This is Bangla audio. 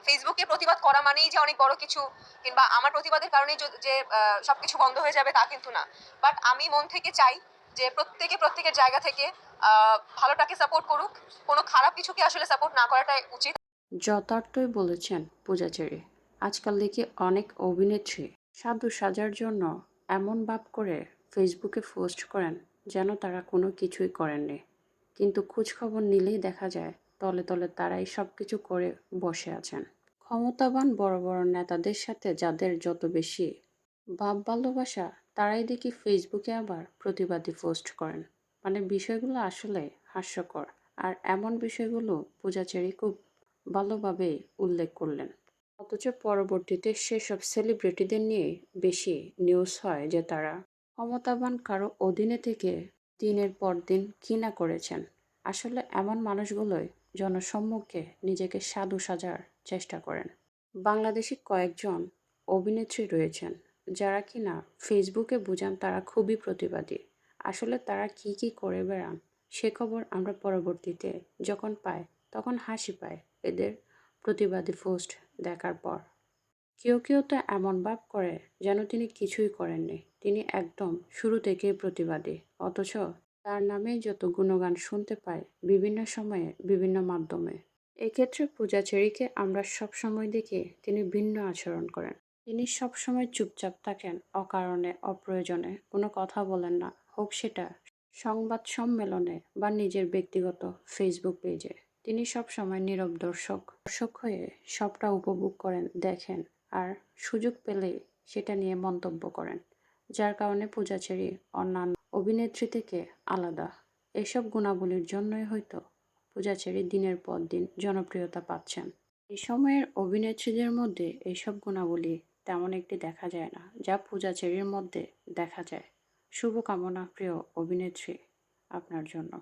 ফেসবুকে প্রতিবাদ করা মানেই যে অনেক বড় কিছু, কিংবা আমার প্রতিবাদের কারণেই যে সবকিছু বন্ধ হয়ে যাবে তা কিন্তু না। বাট আমি মন থেকে চাই যে প্রত্যেকে প্রত্যেকের জায়গা থেকে ভালোটাকে সাপোর্ট করুক, কোনো খারাপ কিছুকে আসলে সাপোর্ট না করাটাই উচিত। যথার্থই বলেছেন পূজাচেরি। আজকাল দেখি অনেক অভিনেত্রী সাধু সাজার জন্য এমন ভাব করে ফেসবুকে পোস্ট করেন যেন তারা কোনো কিছুই করেননি, কিন্তু খোঁজখবর নিলেই দেখা যায় তলে তলে তারাই সব কিছু করে বসে আছেন। ক্ষমতাবান বড় বড় নেতাদের সাথে যাদের যত বেশি ভাব ভালোবাসা, তারাই দেখি ফেসবুকে আবার প্রতিবাদী পোস্ট করেন। মানে বিষয়গুলো আসলে হাস্যকর। আর এমন বিষয়গুলো পূজাচেরি খুব ভালোভাবে উল্লেখ করলেন। অথচ পরবর্তীতে সেসব সেলিব্রিটিদের নিয়ে বেশি নিউজ হয় যে তারা ক্ষমতাবান কারো অধীনে থেকে দিনের পর দিন ঘৃণা করেছেন। আসলে এমন মানুষগুলোই জনসম্মুখে নিজেকে সাধু সাজার চেষ্টা করেন। বাংলাদেশি কয়েকজন অভিনেত্রী রয়েছেন যারা কিনা ফেসবুকে বুঝান তারা খুবই প্রতিবাদী। আসলে তারা কি কি করে বেড়ান সে খবর আমরা পরবর্তীতে যখন পাই তখন হাসি পায় এদের প্রতিবাদী পোস্ট দেখার পর। কেউ কেউ তো এমন ভাব করে যেন তিনি কিছুই করেননি, তিনি একদম শুরু থেকেই প্রতিবাদী, অথচ তার নামে যত গুণগান শুনতে পাই বিভিন্ন সময়ে বিভিন্ন মাধ্যমে। এক্ষেত্রে পূজাচেরীকে আমরা সবসময় দেখি তিনি ভিন্ন আচরণ করেন। তিনি সবসময় চুপচাপ থাকেন, অকারণে অপ্রয়োজনে কোনো কথা বলেন না, হোক সেটা সংবাদ সম্মেলনে বা নিজের ব্যক্তিগত ফেসবুক পেজে। তিনি সবসময় নীরব দর্শক দর্শক হয়ে সবটা উপভোগ করেন, দেখেন, আর সুযোগ পেলে সেটা নিয়ে মন্তব্য করেন, যার কারণে পূজাচেরী অন্যান্য অভিনেত্রী থেকে আলাদা। এসব গুণাবলীর জন্যই হয়তো পূজাচেরী দিনের পর দিন জনপ্রিয়তা পাচ্ছেন। এই সময়ের অভিনেত্রীদের মধ্যে এইসব গুণাবলী তেমন একটি দেখা যায় না, যা পূজাচেরীর মধ্যে দেখা যায়। শুভকামনা প্রিয় অভিনেত্রী আপনার জন্য।